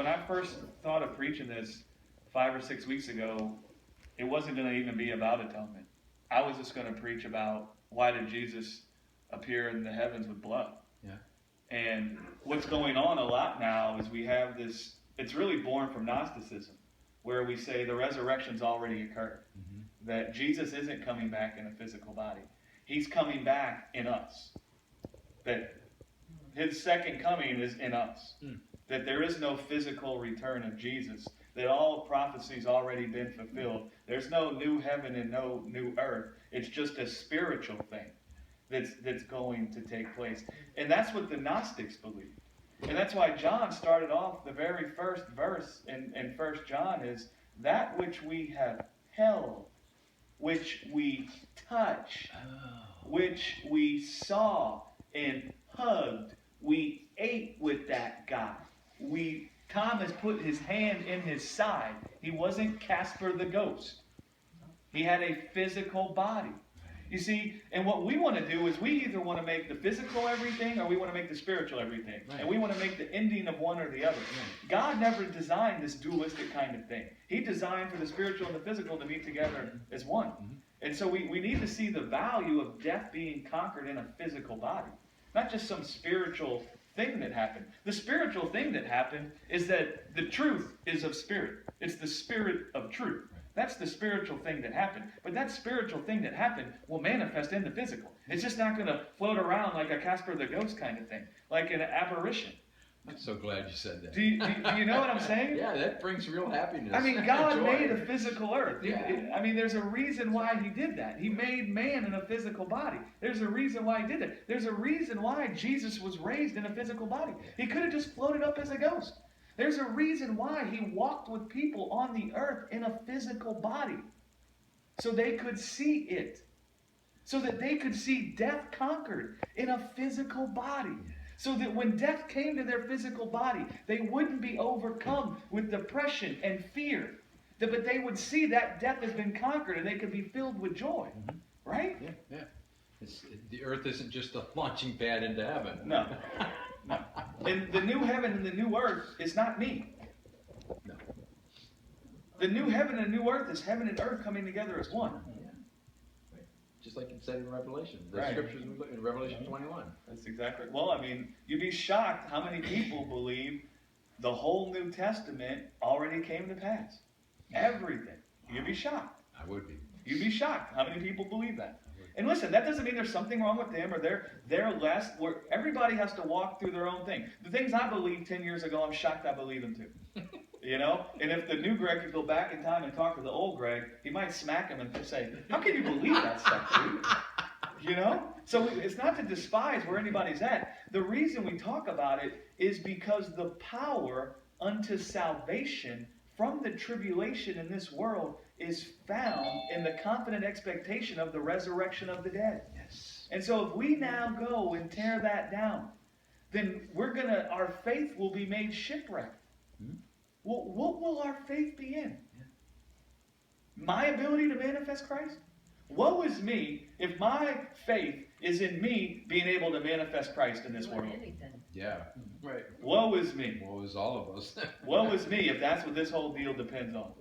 when I first thought of preaching this 5 or 6 weeks ago, it wasn't going to even be about atonement. I was just going to preach about why did Jesus appear in the heavens with blood. Yeah. And what's going on a lot now is we have this, it's really born from Gnosticism, where we say the resurrection's already occurred. Mm-hmm. That Jesus isn't coming back in a physical body. He's coming back in us. That his second coming is in us. That there is no physical return of Jesus. That all prophecy's already been fulfilled. There's no new heaven and no new earth. It's just a spiritual thing that's going to take place. And that's what the Gnostics believed. And that's why John started off the very first verse in 1 John is, that which we have held, which we touched, which we saw and hugged, we ate with that guy. Thomas put his hand in his side. He wasn't Casper the Ghost. He had a physical body. You see, and what we want to do is we either want to make the physical everything or we want to make the spiritual everything. Right. And we want to make the ending of one or the other. Right. God never designed this dualistic kind of thing. He designed for the spiritual and the physical to meet together as one. Mm-hmm. And so we need to see the value of death being conquered in a physical body. Not just some spiritual thing that happened. The spiritual thing that happened is that the truth is of spirit. It's the spirit of truth. That's the spiritual thing that happened. But that spiritual thing that happened will manifest in the physical. It's just not going to float around like a Casper the Ghost kind of thing, like an apparition. I'm so glad you said that. Do you know what I'm saying? Yeah, that brings real happiness. I mean, God made a physical earth. Yeah. I mean, there's a reason why he did that. He made man in a physical body. There's a reason why he did that. There's a reason why Jesus was raised in a physical body. He could have just floated up as a ghost. There's a reason why he walked with people on the earth in a physical body. So they could see it. So that they could see death conquered in a physical body. So that when death came to their physical body, they wouldn't be overcome with depression and fear. But they would see that death has been conquered and they could be filled with joy. Mm-hmm. Right? Yeah. The earth isn't just a launching pad into heaven. No. No. And the new heaven and the new earth is not me. No. The new heaven and new earth is heaven and earth coming together as one. Yeah. Right. Just like it said in Revelation. The right. scriptures in Revelation 21. That's exactly. Well, I mean, you'd be shocked how many people believe the whole New Testament already came to pass. Everything. You'd be shocked. I would be. You'd be shocked how many people believe that. And listen, that doesn't mean there's something wrong with them or they're less. Where everybody has to walk through their own thing. The things I believed 10 years ago, I'm shocked I believe them too. You know? And if the new Greg could go back in time and talk to the old Greg, he might smack him and say, how can you believe that stuff, dude? You know? So it's not to despise where anybody's at. The reason we talk about it is because the power unto salvation from the tribulation in this world is found in the confident expectation of the resurrection of the dead. Yes. And so if we now go and tear that down, then our faith will be made shipwrecked. Hmm? Well, what will our faith be in? Yeah. My ability to manifest Christ? Woe is me if my faith is in me being able to manifest Christ in this world. Anything. Yeah, right. Woe is me. Woe is all of us. Woe is me if that's what this whole deal depends on.